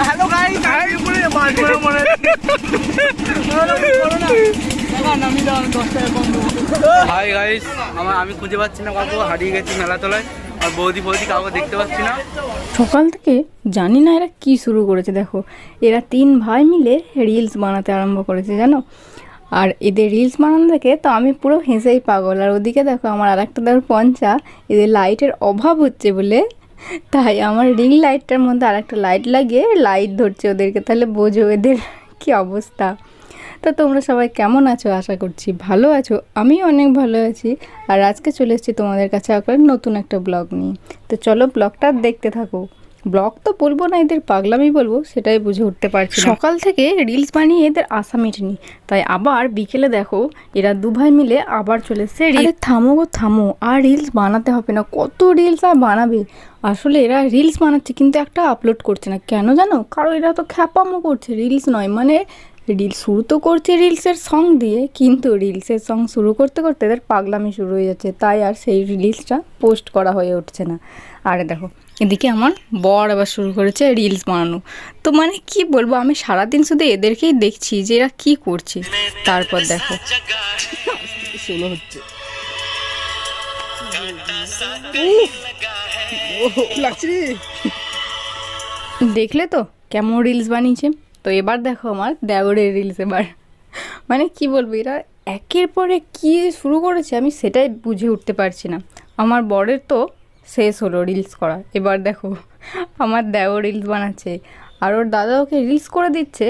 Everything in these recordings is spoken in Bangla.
হ্যালো গাইস, হাই গাইস, আমি খুঁজে পাচ্ছি না কাউকে, হারিয়ে গেছি মেলাতলায়। আর বৌদি কাউকে দেখতে পাচ্ছি না। সকাল থেকে জানি না এরা কি শুরু করেছে। দেখো, এরা 3 ভাই মিলে রিলস বানাতে আরম্ভ করেছে জানো। আর এদের রিলস বানানো দেখে তো আমি পুরো হেসেই পাগল। আর ওদিকে দেখো আমার আরেকটা দেখো পঞ্চা, এদের লাইটের অভাব হচ্ছে বলে তাই আমার রিং লাইটটার মধ্যে আরেকটা লাইট লাগিয়ে লাইট ধরছে ওদেরকে। তাহলে বোঝো এদের কি অবস্থা। তো তোমরা সবাই কেমন আছো? আশা করছি ভালো আছো। আমিও অনেক ভালো আছি। আর আজকে চলে এসেছি তোমাদের কাছে আবার নতুন একটা ব্লগ নিয়ে। তো চলো ব্লগটা দেখতে থাকো। ব্লগ তো বলবো না, এদের পাগলামি বলবো, সেটাই বুঝে উঠতে পারছি। সকাল থেকে রিলস বানিয়ে এদের আশা মেটেনি, তাই আবার বিকেলে দেখো এরা 2 ভাই মিলে আবার চলে এসছে। থামো গো থামো, আর রিলস বানাতে হবে না, কত রিলস আর বানাবে। আসলে এরা রিলস বানাচ্ছে কিন্তু একটা আপলোড করছে না, কেন জানো? কারণ এরা তো খ্যাপামো করছে, রিলস নয়। মানে রিলস শুরু তো করছে রিলসের সং দিয়ে, কিন্তু রিলসের সং শুরু করতে করতে এদের পাগলামি শুরু হয়ে যাচ্ছে, তাই আর সেই রিলসটা পোস্ট করা হয়ে উঠছে না। আরে দেখো এদিকে আমার বর আবার শুরু করেছে রিলস বানানো। তো মানে কি বলবো, আমি সারাদিন শুধু এদেরকেই দেখছি যে এরা কি করছে। তারপর দেখো শুরু হচ্ছে, দেখলে তো কেমন রিলস বানিয়েছে। তো এবার দেখো আমার দেওরের রিলস। এবার মানে কি বলবো, এরা একের পরে কি শুরু করেছে আমি সেটাই বুঝে উঠতে পারছি না। আমার বরের তো শেষ হলো রিলস করা, এবার দেখো আমার দেওর রিলস বানাচ্ছে। আর ওর দাদা ওকে রিলস করে দিচ্ছে,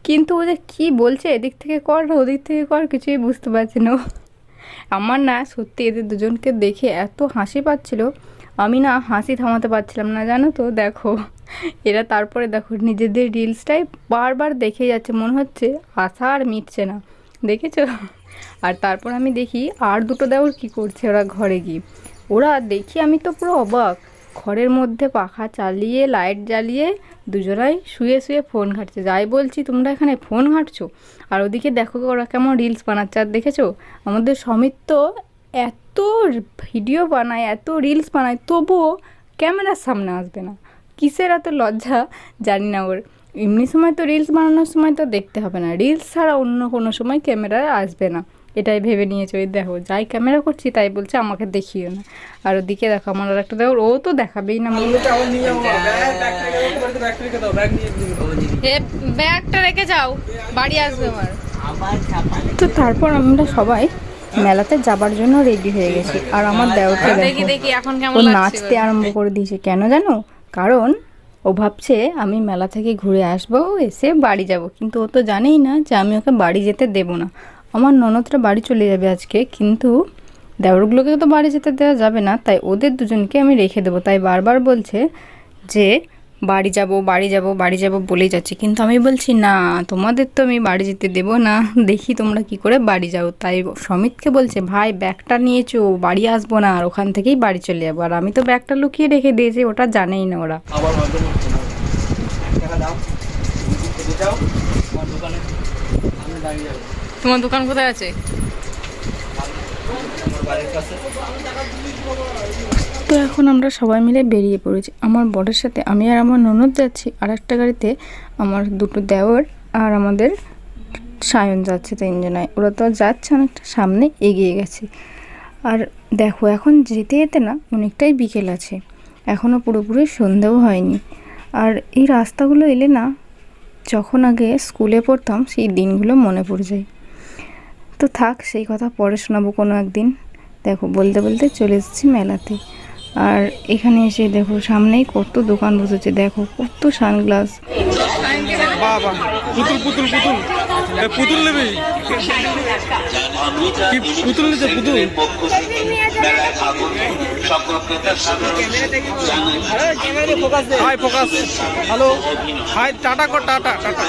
কিন্তু ও যে কী বলছে এদিক থেকে কর ওদিক থেকে কর কিছুই বুঝতে পারছি না। আমার না সত্যি এদের দুজনকে দেখে এত হাসি পাচ্ছিল, আমি না হাসি থামাতে পারছিলাম না জানো তো। দেখো এরা তারপরে দেখো নিজেদের রিলসটাই বারবার দেখে যাচ্ছে, মনে হচ্ছে আশা আর মিটছে না, দেখেছো? আর তারপর আমি দেখি আর দুটো দেওর কি করছে ওরা ঘরে গিয়ে। ওরা দেখি আমি তো পুরো অবাক, ঘরের মধ্যে পাখা চালিয়ে লাইট জ্বালিয়ে দুজনাই শুয়ে শুয়ে ফোন ঘাঁটছে। যাই বলছি তোমরা এখানে ফোন ঘাঁটছো, আর ওদিকে দেখো ওরা কেমন রিলস বানাচ্ছে। আর দেখেছো আমাদের সমিত তো এত ভিডিও বানায়, এত রিলস বানায়, তবুও ক্যামেরার সামনে আসবে না। কিসের এত লজ্জা জানি না ওর। এমনি সময় তো রিলস বানানোর সময় তো দেখতে হবে না, রিলস ছাড়া অন্য কোনো সময় ক্যামেরায় আসবে না, এটাই ভেবে নিয়েছে। ওই দেখো যাই ক্যামেরা করছি তাই বলছে আমাকে দেখিও না। আর ওদিকে দেখো আমার আর একটা দেখো, ও তো দেখাবেই না। ব্যাগটা রেখে যাও, বাড়ি আসবে আমার। তো তারপর আমরা সবাই মেলাতে যাবার জন্য রেডি হয়ে গেছি। আর আমার দেওরকে দেখো ও নাচতে আরম্ভ করে দিয়েছে। কেন জানো? কারণ ও ভাবছে আমি মেলা থেকে ঘুরে আসবো, এসে বাড়ি যাব, কিন্তু ও তো জানেই না যে আমি ওকে বাড়ি যেতে দেবো না। আমার ননদরা বাড়ি চলে যাবে আজকে, কিন্তু দেওরগুলোকে তো বাড়ি যেতে দেওয়া যাবে না, তাই ওদের দুজনকে আমি রেখে দেবো। তাই বারবার বলছে যে বাড়ি যাব বাড়ি যাব বাড়ি যাব বলেই যাচ্ছে, কিন্তু আমি বলছি না, তোমাদের তো আমি বাড়ি যেতে দেবো না, দেখি তোমরা কি করে বাড়ি যাও। তাই সমিতকে বলছে ভাই ব্যাগটা নিয়েছো, বাড়ি আসবো না, আর ওখান থেকেই বাড়ি চলে যাবো। আর আমি তো ব্যাগটা লুকিয়ে রেখে দিয়েছি, ওটা জানেই না ওরা। তোমার দোকান কোথায় আছে? তো এখন আমরা সবাই মিলে বেরিয়ে পড়েছি। আমার বরের সাথে আমি আর আমার ননদ যাচ্ছি, আর একটা গাড়িতে আমার দুটো দেওর আর আমাদের সায়ন যাচ্ছে, 3 জনায়। ওরা তো যাচ্ছে অনেকটা সামনে এগিয়ে গেছে। আর দেখো এখন যেতে যেতে না অনেকটাই বিকেল আছে, এখনও পুরোপুরি সন্ধেও হয়নি। আর এই রাস্তাগুলো এলে না, যখন আগে স্কুলে পড়তাম সেই দিনগুলো মনে পড়ে যায়। তো থাক, সেই কথা পরে শোনাবো কোনো একদিন। দেখো বলতে বলতে চলে এসেছি মেলাতে। আর এখানে এসে দেখো সামনেই কত দোকান বসেছে, দেখো কত সানগ্লাস। বাবা পুতুল পুতুল পুতুল পুতুল নেবে কি? পুতুল নিতে পুতুল hi focus, hello hi, tata কর, টাটা টাটা।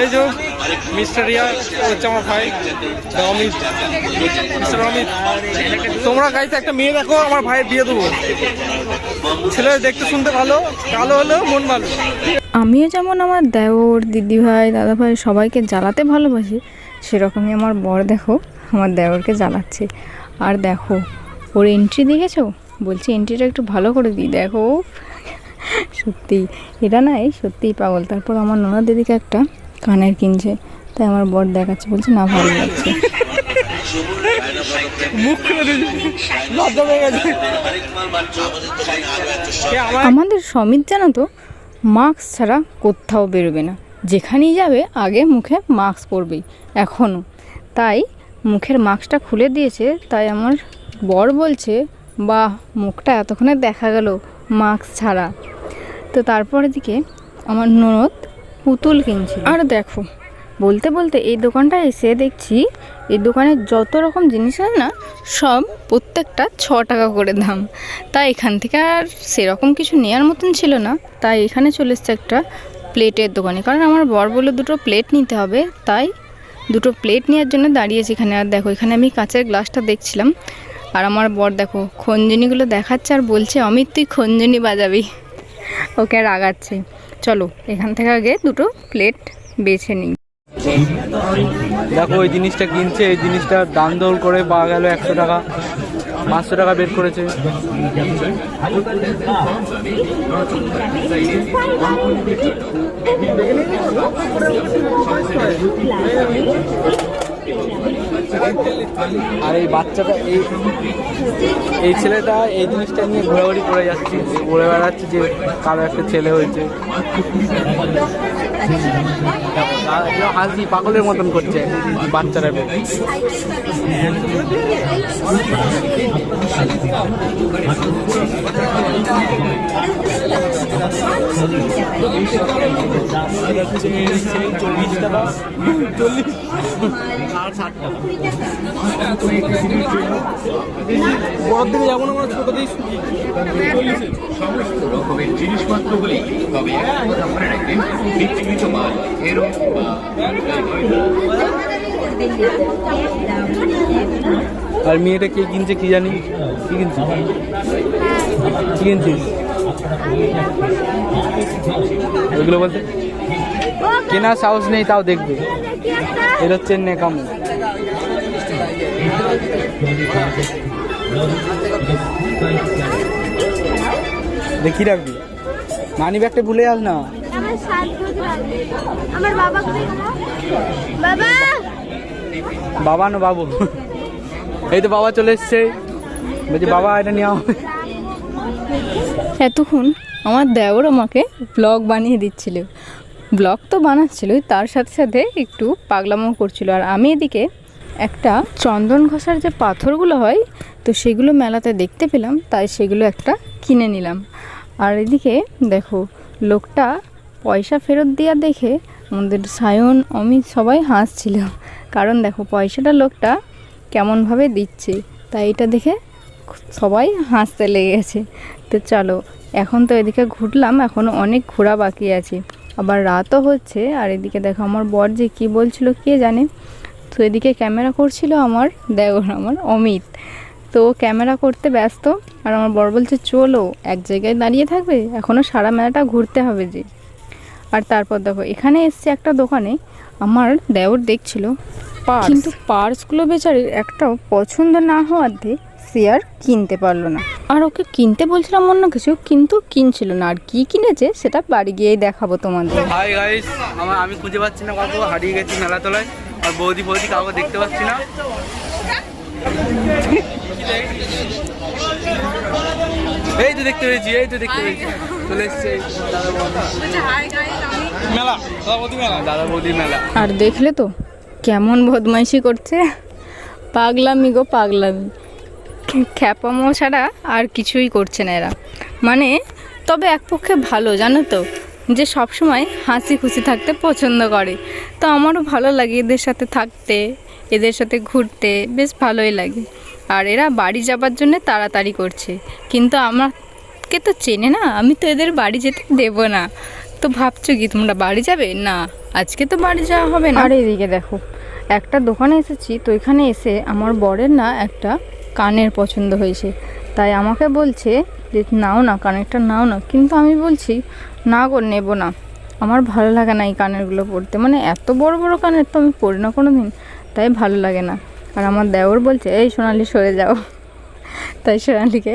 এই যে মিস্টার রিয়া হচ্ছে আমার ভাই অমিত, মিস্টার অমিত। তোমরা গাইতে একটা মেয়ে দেখো, আমার ভাইয়ের বিয়ে দেবো। ছেলে দেখতে শুনতে ভালো, কালো হলেও মন ভালো। আমিও যেমন আমার দেওর দিদিভাই দাদাভাই সবাইকে জ্বালাতে ভালোবাসি, সেরকমই আমার বর দেখো আমার দেওরকে জ্বালাচ্ছে। আর দেখো ওর এন্ট্রি দেখেছো, বলছি এন্ট্রিটা একটু ভালো করে দিই। দেখো সত্যি এটা না এই সত্যিই পাগল। তারপর আমার ননদ দিদিকে একটা কানের কিনছে, তাই আমার বর দেখাচ্ছে, বলছে না ভালো লাগছে। মুখ খুলে দিয়েছে, লজ্জা পেয়ে গেছে। আমাদের সমিত জানো তো মাস্ক ছাড়া কোথাও বেরোবে না, যেখানেই যাবে আগে মুখে মাস্ক পরবেই এখনও। তাই মুখের মাস্কটা খুলে দিয়েছে, তাই আমার বর বলছে বাহ মুখটা এতক্ষণে দেখা গেল মাস্ক ছাড়া। তো তারপরের দিকে আমার ননদ পুতুল কিনছিল। আর দেখো বলতে বলতে এই দোকানটা এসে দেখছি এই দোকানে যত রকম জিনিস আছে না সব প্রত্যেকটা 6 টাকা করে দাম। তাই এখান থেকে আর সেরকম কিছু নেওয়ার মতন ছিল না, তাই এখানে চলে এসছে একটা প্লেটের দোকানে। কারণ আমার বর বললো 2টো প্লেট নিতে হবে, তাই 2টো প্লেট নেওয়ার জন্য দাঁড়িয়েছি এখানে। আর দেখো এখানে আমি কাঁচের গ্লাসটা দেখছিলাম, আর আমার বর দেখো খঞ্জনিগুলো দেখাচ্ছে আর বলছে অমিত তুই খঞ্জনি বাজাবি, ওকে রাগাচ্ছে। চলো এখান থেকে আগে 2টো প্লেট বেছে নিই। দেখো ওই জিনিসটা কিনছে, এই জিনিসটার দাম দর করে পাওয়া গেল 100 টাকা, 500 টাকা বের করেছে। আর এই বাচ্চাটা এই ছেলেটা এই জিনিসটা নিয়ে ঘোরাঘুরি করে যাচ্ছে, ঘুরে বেড়াচ্ছে যে কারো একটা ছেলে হয়েছে। হাসি পাগলের মতন করছে বাচ্চারা। বড় দিকে যাবো না, ছোট দিকে সমস্ত রকমের জিনিসপত্রগুলি তবে একটা কথা মনে রাখবেন, বিক্রিত মাল এরকম আর মেয়েটা কে কিনছে কি জানি, কি কিনছে কি কিনছিস ওইগুলো বলতে কেনার সাহস নেই, তাও দেখবে। এটা হচ্ছে নেকাম। দেখি রাখবি, মানি ব্যাগটা ভুলে যাস না। বাবা না বাবু, এই তো বাবা চলে এসছে, বলছি বাবা এটা নিয়ে হবে। এতক্ষণ আমার দেওর আমাকে ব্লগ বানিয়ে দিচ্ছিল, ব্লগ তো বানাচ্ছিলই, তার সাথে সাথে একটু পাগলামো করছিল। আর আমি এদিকে একটা চন্দন ঘষার যে পাথরগুলো হয় তো সেগুলো মেলাতে দেখতে পেলাম, তাই সেগুলো একটা কিনে নিলাম। আর এদিকে দেখো লোকটা পয়সা ফেরত দেওয়া দেখে আমাদের সায়ন অমিত সবাই হাসছিল, কারণ দেখো পয়সাটা লোকটা কেমনভাবে দিচ্ছে, তাই এটা দেখে সবাই হাসতে লেগে গেছে। তো চলো এখন তো এদিকে ঘুরলাম, এখনও অনেক ঘোরা বাকি আছে, আবার রাতও হচ্ছে। আর এদিকে দেখো আমার বর যে কী বলছিল কে জানে। তো এদিকে ক্যামেরা করছিল আমার দেওর আমার অমিত, তো ক্যামেরা করতে ব্যস্ত। আর আমার বর বলছে চলো এক জায়গায় দাঁড়িয়ে থাকবে, এখনও সারা মেলাটা ঘুরতে হবে যে। আর তারপর দেখো এখানে এসছে একটা দোকানে, আমার দেওর দেখছিল পার্স, কিন্তু পার্সগুলো বেচারির একটাও পছন্দ না হওয়াতে সে আর কিনতে পারলো না। আর ওকে কিনতে বলছিলাম অন্য কিছু, কিন্তু কিনছিল না। আর কি কিনেছে সেটা বাড়ি গিয়েই দেখাবো তোমাদের। হাই গাইস, আমি খুঁজে পাচ্ছি না কাউকে, হারিয়ে গেছি মেলাতলায়। আর বৌদি কাউকে দেখতে পাচ্ছি না। এই তো দেখতে পেয়েছি, চলে এসছে দাদা বৌদি মেলা। আর দেখলে তো কেমন বদমাইশি করছে, পাগলামি গো পাগলামি, খ্যাপামো ছাড়া আর কিছুই করছে না এরা। মানে তবে এক পক্ষে ভালো জানো তো, যে সব সময় হাসি খুশি থাকতে পছন্দ করে। তো আমারও ভালো লাগে এদের সাথে থাকতে, এদের সাথে ঘুরতে, বেশ ভালোই লাগে। আর এরা বাড়ি যাবার জন্য তাড়াতাড়ি করছে, কিন্তু আমাকে তো চেনে না, আমি তো এদের বাড়ি যেতে দেব না। তো ভাবছো কি তোমরা বাড়ি যাবে? না, আজকে তো বাড়ি যাওয়া হবে না। আর এদিকে দেখো একটা দোকানে এসেছি, তো এখানে এসে আমার বরের না একটা কানের পছন্দ হয়েছে, তাই আমাকে বলছে যে নাও না কানেরটা নাও না। কিন্তু আমি বলছি না গো নেব না, আমার ভালো লাগে না এই কানেরগুলো পরতে, মানে এত বড় বড় কানের তো আমি পরি না কোনো দিন, তাই ভালো লাগে না। আর আমার দেওর বলছে এই সোনালি সরে যাও। তাই সোনালিকে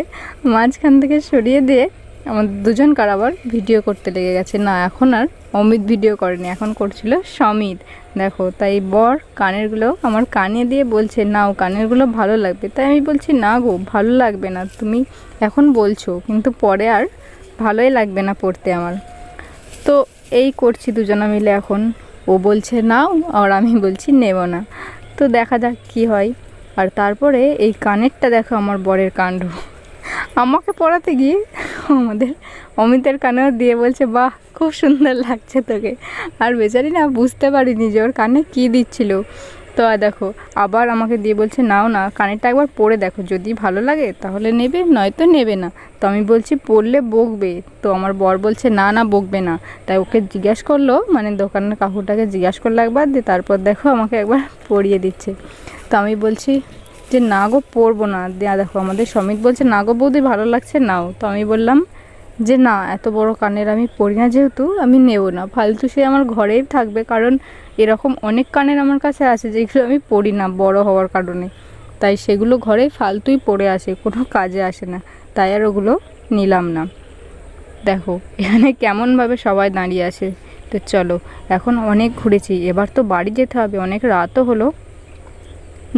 মাঝখান থেকে সরিয়ে দিয়ে আমাদের দুজনকার আবার ভিডিও করতে লেগে গেছে। না, এখন আর অমিত ভিডিও করেনি, এখন করছিল সমিত। দেখো, তাই বর কানেরগুলো আমার কানে দিয়ে বলছে নাও, কানেরগুলো ভালো লাগবে। তাই আমি বলছি না গো, ভালো লাগবে না, তুমি এখন বলছো কিন্তু পরে আর ভালোই লাগবে না পড়তে আমার। তো এই করছি দুজনা মিলে এখন। ও বলছে নাও আর আমি বলছি নেব না। তো দেখা যাক কি হয়। আর তারপরে এই কানেরটা দেখো আমার বরের কাণ্ড। আমাকে পড়াতে গিয়ে আমাদের অমিতের কানেও দিয়ে বলছে বাহ খুব সুন্দর লাগছে তোকে। আর বেচারি না বুঝতে পারিনি যে ওর কানে কী দিচ্ছিল। তো দেখো আবার আমাকে দিয়ে বলছে নাও না, কানেরটা একবার পরে দেখো, যদি ভালো লাগে তাহলে নেবে, নয়তো নেবে না। তো আমি বলছি পরলে বকবে। তো আমার বর বলছে না না বকবে না। তাই ওকে জিজ্ঞাসা করলো, মানে দোকানের কাকুটাকে জিজ্ঞাসা করলো একবার, দিয়ে তারপর দেখো আমাকে একবার পরিয়ে দিচ্ছে। তো আমি বলছি যে না গো পরবো না। দিয়ে দেখো আমাদের সমিত বলছে না গো বৌদি ভালো লাগছে নাও। তো আমি বললাম যে না, এত বড় কানের আমি পরি না, যেহেতু আমি নেব না, ফালতু সে আমার ঘরেই থাকবে। কারণ এরকম অনেক কানের আমার কাছে আছে যেগুলো আমি পরি না বড় হওয়ার কারণে, তাই সেগুলো ঘরেই ফালতুই পড়ে আসে, কোনো কাজে আসে না, তাই আর ওগুলো নিলাম না। দেখো এখানে কেমনভাবে সবাই দাঁড়িয়ে আছে। তো চলো, এখন অনেক ঘুরেছি, এবার তো বাড়ি যেতে হবে, অনেক রাতও হলো।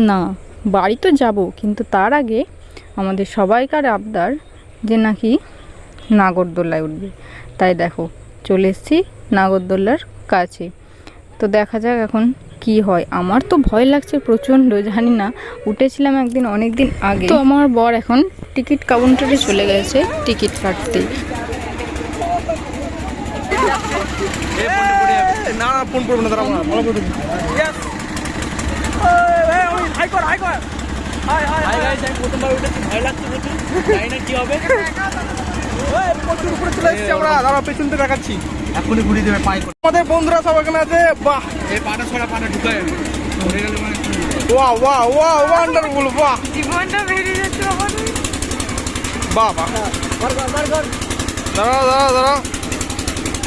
না, বাড়ি তো যাব, কিন্তু তার আগে আমাদের সবাইকার আবদার যে নাকি নাগরদোলায় উঠবে। তাই দেখো চলে এসেছি নাগরদোলার কাছে। তো দেখা যাক এখন কি হয়। আমার তো ভয় লাগছে প্রচণ্ড, জানি না, উঠেছিলাম একদিন অনেক দিন আগে। তো আমার বর এখন টিকিট কাউন্টারে চলে গেছে টিকিট কাটতে। না ফোন করবো না, দাঁড়াবো না, ভালো করে প্রথমবার উঠেছি, ভয় লাগছে প্রচুর, জানি না কি হবে। প্রচুর উপরে চলে এসেছি আমরা, দাঁড়া পেছন থেকে দেখাচ্ছি, এখনই ঘুরিয়ে দেবে পায়ে। আমাদের বন্ধুরা সব এখানে আছে। বাহ, এই পাটা ছড়া পাটা ঢুকায় যাবে, ধরে গেলে মানে ওয়াও ওয়াও ওয়াও ওয়ান্ডারফুল, বাহ জীবনটা বেরিয়ে যাচ্ছে আমাদের। বাহ বাহ, দাঁড়াও দাঁড়াও দাঁড়াও,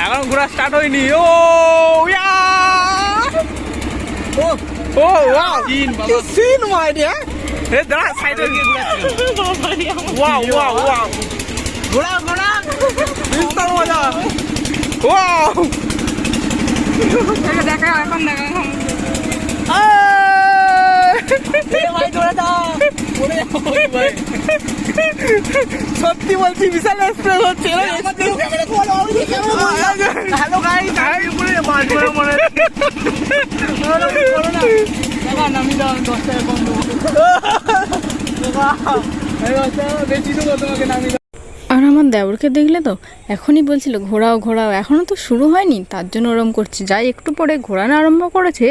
এখন ঘোরা স্টার্ট হয়নি। ও ইয়া, ও ও ওয়াও, কি সিন মাই ডিয়ার। এ দাঁড়া, সাইডে গিয়ে ঘোরাচ্ছি। ওয়াও ওয়াও ওয়াও, ঘোরা ঘোরা, বিস্তার মজা। ওয়াও, দেখা এখন দেখা সত্যি বলছি বিশাল এক্সপ্রেস হচ্ছে। হ্যালো গাইস, আর আমার দেওরকে দেখলে তো এখনই বলছিল ঘোরাও ঘোরাও, এখনও তো শুরু হয়নি, তার জন্য ওরম করছে। যাই একটু পরে ঘোরানো আরম্ভ করেছে,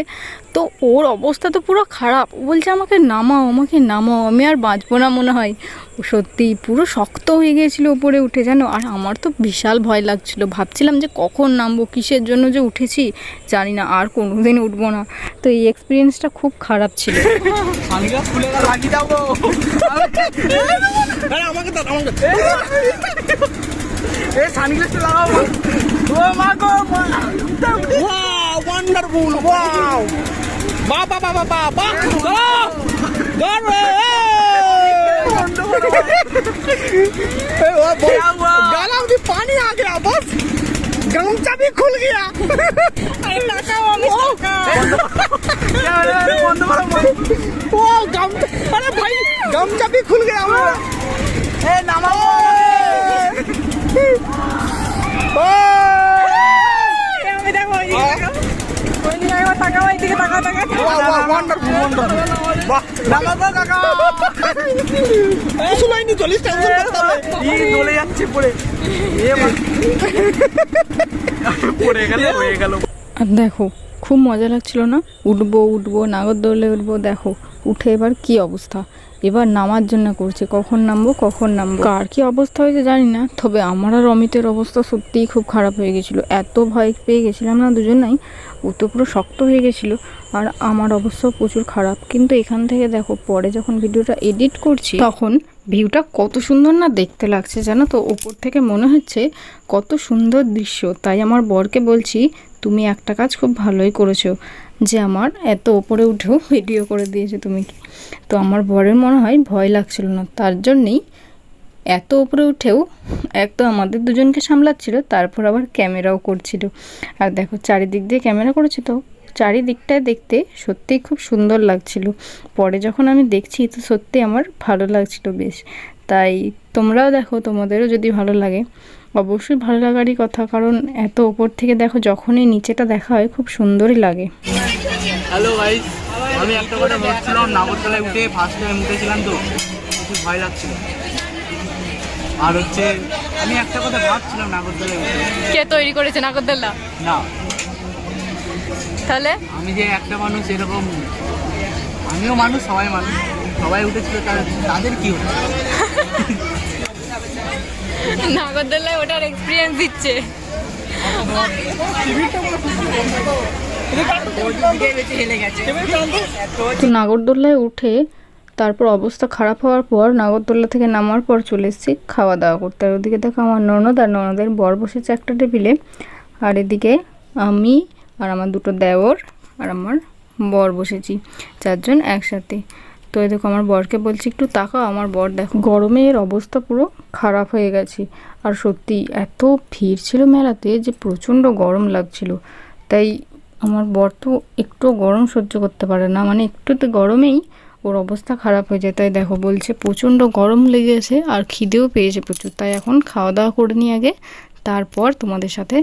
তো ওর অবস্থা তো পুরো খারাপ। ও বলছে আমাকে নামাও, আমাকে নামাও, আমি আর বাঁচবো না মনে হয়। ও সত্যি পুরো শক্ত হয়ে গিয়েছিল উপরে উঠে, জানো। আর আমার তো বিশাল ভয় লাগছিল, ভাবছিলাম যে কখন নামবো, কিসের জন্য যে উঠেছি জানি না, আর কোনোদিন উঠবো না। তো এই এক্সপিরিয়েন্সটা খুব খারাপ ছিল। ওয়ান্ডারফুল, ওয়াও, বাহ বাহ বাহ বাহ বাহ, गला में पानी आ गया, बस गमछा भी खुल गया। वो अरे भाई गमछा भी खुल गया हमारा। আর দেখো খুব মজা লাগছিল না, উঠবো উঠবো নাগরদোলে উঠবো। দেখো উঠে এবার কি অবস্থা, এবার নামার জন্য করছে, কখন নামবো কখন নামবো। কার কি অবস্থা হয়েছে জানি না, তবে আমার আর অমিতের অবস্থা সত্যিই খুব খারাপ হয়ে গেছিলো। এত ভয় পেয়ে গেছিলাম না দুজনেই, ও তো পুরো শক্ত হয়ে গেছিলো, আর আমার অবস্থা প্রচুর খারাপ। কিন্তু এখান থেকে দেখো পরে যখন ভিডিওটা এডিট করছি তখন ভিউটা কত সুন্দর না দেখতে লাগছে, জানো তো। ওপর থেকে মনে হচ্ছে কত সুন্দর দৃশ্য। তাই আমার বরকে বলছি তুমি একটা কাজ খুব ভালোই করেছো, যে আমার এত ওপরে উঠেও ভিডিও করে দিয়েছে তুমি কি। তো আমার বরের মনে হয় ভয় লাগছিল না, তার জন্যেই এত উপরে উঠেও এক তো আমাদের দুজনকে সামলাচ্ছিল, তারপর আবার ক্যামেরাও করছিল। আর দেখো চারিদিক দিয়ে ক্যামেরা করেছে, তো চারিদিকটায় দেখতে সত্যিই খুব সুন্দর লাগছিল। পরে যখন আমি দেখছি তো সত্যি আমার ভালো লাগছিল বেশ। তাই তোমরাও দেখো, তোমাদেরও যদি ভালো লাগে, অবশ্যই ভালো লাগারই কথা, কারণ এত ওপর থেকে দেখো যখনই নিচেটা দেখা হয় খুব সুন্দরই লাগে। হ্যালো গাইস, আমি একটা কথা ভাবছিলাম, নাগরতলায় উঠে ফার্স্ট টাইম উঠেছিলাম তো খুব ভয় লাগছিল। আর হচ্ছে আমি একটা কথা ভাবছিলাম নাগরতলায় উঠে, কে তৈরি করেছে নাগরদোল্লা? না তাহলে আমি যে একটা মানুষ এরকম, আমিও মানুষ, সবাই মানুষ, সবাই উঠেছিল, তাদের কি হতো? নাগরদোল্লায় ওটার এক্সপিরিয়েন্স দিচ্ছে। তো নাগরদোল্লায় উঠে তারপর অবস্থা খারাপ হওয়ার পর নাগরদোল্লা থেকে নামার পর চলে এসেছি খাওয়া দাওয়া করতে। আর ওদিকে দেখো আমার ননদ আর ননদের বর বসেছে একটা টেবিলে, আর এদিকে আমি আর আমার দুটো দেওর আর আমার বর বসেছি, চারজন একসাথে। তো এই দেখো আমার বরকে বলছি একটু তাকাও, আমার বর দেখো গরমে এর অবস্থা পুরো খারাপ হয়ে গেছে। আর সত্যি এত ভিড় ছিল মেলাতে যে প্রচণ্ড গরম লাগছিল। তাই আমার বর তো একটু গরম সহ্য করতে পারে না, মানে একটুতে গরমেই ওর অবস্থা খারাপ হয়ে যায়। তাই দেখো বলছে প্রচণ্ড গরম লেগেছে আর খিদেও পেয়েছে প্রচুর, তাই এখন খাওয়া দাওয়া করে নিয়ে আগে তারপর তোমাদের সাথে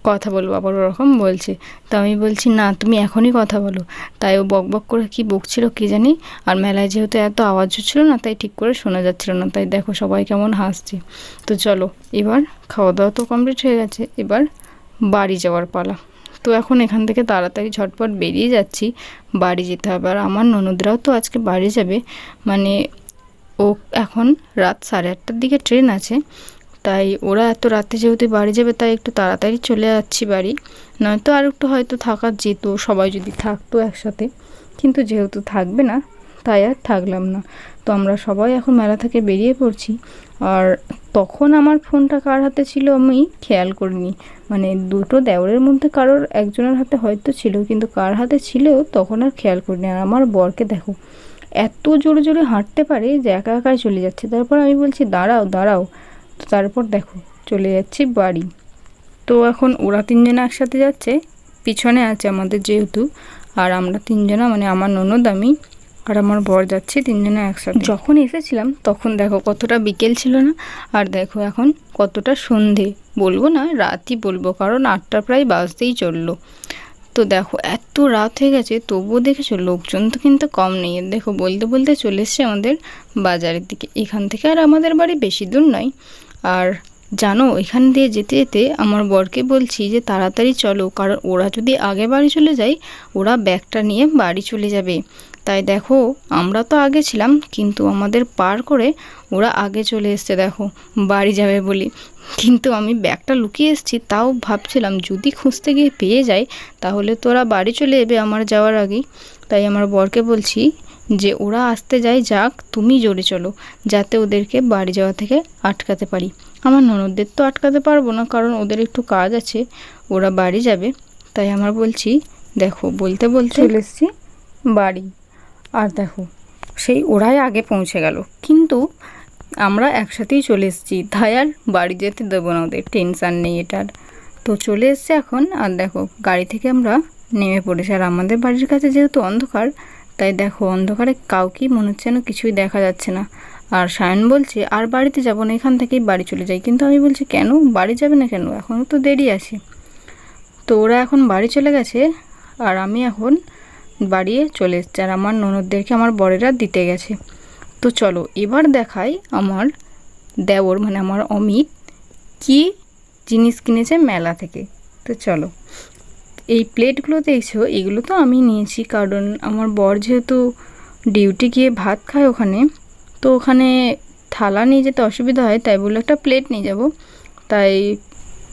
কথা বলবো। আবার ওরকম বলছে, তো আমি বলছি না তুমি এখনই কথা বলো। তাই ও বক বক করে কি বকছিল কি জানি। আর মেলায় যেহেতু এত আওয়াজ হচ্ছিল না, তাই ঠিক করে শোনা যাচ্ছিল না। তাই দেখো সবাই কেমন হাসছে। তো চলো এবার খাওয়া দাওয়া তো কমপ্লিট হয়ে গেছে, এবার বাড়ি যাওয়ার পালা। তো এখন এখান থেকে তাড়াতাড়ি ঝটপট বেরিয়ে যাচ্ছি, বাড়ি যেতে হবে। আর আমার ননদরাও তো আজকে বাড়ি যাবে, মানে ও এখন রাত 8:30টার দিকে ট্রেন আছে, তাই ওরা এত রাতে যেহেতু বাড়ি যাবে তাই একটু তাড়াতাড়ি চলে যাচ্ছি বাড়ি। নয়তো আর একটু হয়তো থাকা যেত, সবাই যদি থাকতো একসাথে, কিন্তু যেহেতু থাকবে না তাই আর থাকলাম না। তো আমরা সবাই এখন মেলা থেকে বেরিয়ে পড়ছি। আর তখন আমার ফোনটা কার হাতে ছিল আমি খেয়াল করিনি, মানে দুটো দেওরের মধ্যে কারোর একজনের হাতে হয়তো ছিল, কিন্তু কার হাতে ছিল তখন আর খেয়াল করিনি। আর আমার বরকে দেখো এত জোরে জোরে হাঁটতে পারে যে একা একাই চলে যাচ্ছে। তারপর আমি বলছি দাঁড়াও দাঁড়াও, তো তারপর দেখো চলে যাচ্ছি বাড়ি। তো এখন ওরা তিনজনে একসাথে যাচ্ছে, পিছনে আছে আমাদের যেহেতু, আর আমরা তিনজনা মানে আমার ননদ আমি আর আমার বর যাচ্ছি তিনজনে একসাথে। যখন এসেছিলাম তখন দেখো কতটা বিকেল ছিল না, আর দেখো এখন কতটা সন্ধে, বলবো না রাতই বলবো, কারণ 8টা প্রায় বাজতেই চললো। তো দেখো এত রাত হয়ে গেছে তবুও দেখেছো লোকজন তো কিন্তু কম নেই। দেখো বলতে বলতে চলে এসছে আমাদের বাজারের দিকে। এখান থেকে আর আমাদের বাড়ি বেশি দূর নয়। আর জানো এখান দিয়ে যেতে যেতে আমার বরকে বলছি যে তাড়াতাড়ি চলো, কারণ ওরা যদি আগে বাড়ি চলে যায় ওরা ব্যাগটা নিয়ে বাড়ি চলে যাবে। তাই দেখো আমরা তো আগে ছিলাম, কিন্তু আমাদের পার করে ওরা আগে চলে এসছে দেখো বাড়ি যাবে বলে। কিন্তু আমি ব্যাগটা লুকিয়ে এসেছি, তাও ভাবছিলাম যদি খুঁজতে গিয়ে পেয়ে যায় তাহলে তো ওরা বাড়ি চলে যাবে আমার যাওয়ার আগেই। তাই আমার বরকে বলছি যে ওরা আসতে যায় যাক, তুমি জোরে চলো যাতে ওদেরকে বাড়ি যাওয়া থেকে আটকাতে পারি। আমার ননদদের তো আটকাতে পারবো না, কারণ ওদের একটু কাজ আছে, ওরা বাড়ি যাবে। তাই আমার বলছি দেখো বলতে বলতে চলে এসেছি বাড়ি। আর দেখো সেই ওরাই আগে পৌঁছে গেল, কিন্তু আমরা একসাথেই চলে এসেছি, তাই আর বাড়ি যেতে দেবো না, ওদের টেনশান নেই এটার। তো চলে এসছে এখন। আর দেখো গাড়ি থেকে আমরা নেমে পড়েছি। আর আমাদের বাড়ির কাছে যেহেতু অন্ধকার, তাই দেখো অন্ধকারে কাউকেই মনে হচ্ছে না কিছুই দেখা যাচ্ছে না। আর সায়ন বলছে আর বাড়িতে যাবো না, এখান থেকেই বাড়ি চলে যাই। কিন্তু আমি বলছি কেন বাড়ি যাবে না কেন, এখনও তো দেরি আছে। তো ওরা এখন বাড়ি চলে গেছে আর আমি এখন বাড়িয়ে চলে এসছি। আর আমার ননদদেরকে আমার বরেরা দিতে গেছে। তো চলো এবার দেখাই আমার দেওর মানে আমার অমিত কি জিনিস কিনেছে মেলা থেকে। তো চলো এই প্লেটগুলো দেখছো, এগুলো তো আমি নিয়েছি, কারণ আমার বর যেহেতু ডিউটি গিয়ে ভাত খায় ওখানে, তো ওখানে থালা নিয়ে যেতে অসুবিধা হয়, তাই বলে একটা প্লেট নিয়ে যাব, তাই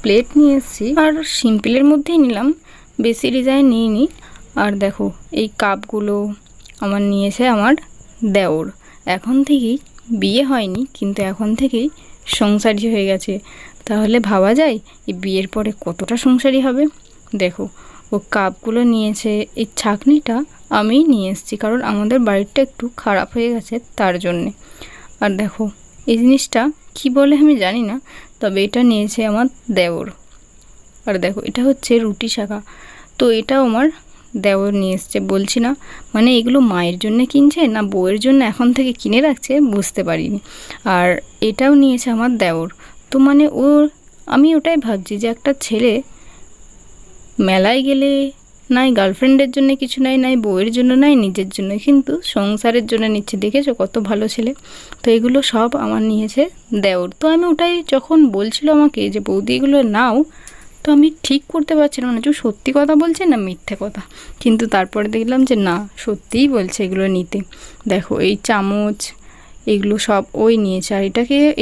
প্লেট নিয়ে এসেছি। আর সিম্পলের মধ্যেই নিলাম, বেশি ডিজাইন নিইনি। আর দেখো এই কাপগুলো আমার নিয়েছে আমার দেওর। এখন থেকেই বিয়ে হয়নি, কিন্তু এখন থেকেই সংসারী হয়ে গেছে। তাহলে ভাবা যায় এই বিয়ের পরে কতটা সংসারী হবে। দেখো ও কাপগুলো নিয়েছে। এই ছাঁকনিটা আমিই নিয়ে এসেছি, কারণ আমাদের বাড়িটা একটু খারাপ হয়ে গেছে তার জন্যে। আর দেখো এই জিনিসটা কি বলে আমি জানি না, তবে এটা নিয়েছে আমার দেওর। আর দেখো এটা হচ্ছে রুটি শাঁখা, তো এটাও আমার দেওর নিয়ে এসছে। বলছি না মানে এগুলো মায়ের জন্য কিনছে না বউয়ের জন্য এখন থেকে কিনে রাখছে বুঝতে পারিনি। আর এটাও নিয়েছে আমার দেওর। তো মানে আমি ওটাই ভাবছি যে একটা ছেলে মেলায় গেলে নাই গার্লফ্রেন্ডের জন্য কিছু নাই বউয়ের জন্য নাই নিজের জন্য, কিন্তু সংসারের জন্য নিচ্ছে। দেখেছো কত ভালো ছেলে। তো এগুলো সব আমার নিয়েছে দেওর। তো আমি ওটাই যখন বলছিল আমাকে যে বৌদি এগুলো নাও, তো আমি ঠিক করতে পারছিলাম না যে সত্যি কথা বলছে না মিথ্যে কথা, কিন্তু তারপরে দেখলাম যে না সত্যিই বলছে এগুলো নিতে। দেখো এই চামচ এগুলো সব ওই নিয়েছে। আর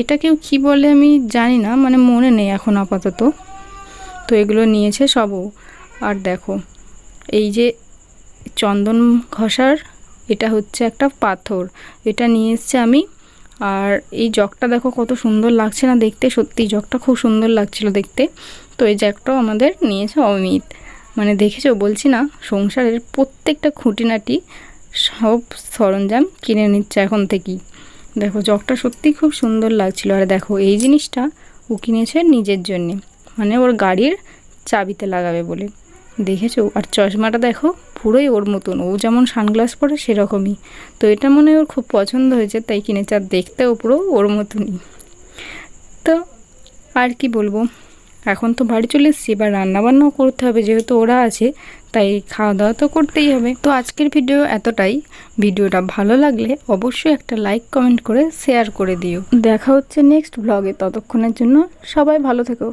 এটাকেও কি বলে আমি জানি না, মানে মনে নেই এখন আপাতত। তো এগুলো নিয়েছে সবও। আর দেখো এই যে চন্দন ঘষার, এটা হচ্ছে একটা পাথর, এটা নিয়ে এসছে আমি। আর এই জগটা দেখো কত সুন্দর লাগছে না দেখতে, সত্যি জগটা খুব সুন্দর লাগছিল দেখতে। তো এই জগটাও আমাদের নিয়েছে অমিত। মানে দেখেছো বলছি না সংসারের প্রত্যেকটা খুঁটিনাটি সব সরঞ্জাম কিনে নিচ্ছে এখন থেকেই। দেখো জগটা সত্যি খুব সুন্দর লাগছিল। আর দেখো এই জিনিসটা ও কিনেছে নিজের জন্যে, মানে ওর গাড়ির চাবিতে লাগাবে বলে। দেখেছো? আর চশমাটা দেখো পুরোই ওর মতন, ও যেমন সানগ্লাস পরে সেরকমই। তো এটা মনে হয় ওর খুব পছন্দ হয়েছে তাই কিনেছে। আর দেখতেও পুরো ওর মতনই। তো আর কি বলবো, এখন তো বাড়ি চলে এসেছি, এবার রান্নাবান্নাও করতে হবে, যেহেতু ওরা আছে তাই খাওয়া দাওয়া তো করতেই হবে। তো আজকের ভিডিও এতটাই। ভিডিওটা ভালো লাগলে অবশ্যই একটা লাইক কমেন্ট করে শেয়ার করে দিও। দেখা হচ্ছে নেক্সট ব্লগে, ততক্ষণের জন্য সবাই ভালো থেকো।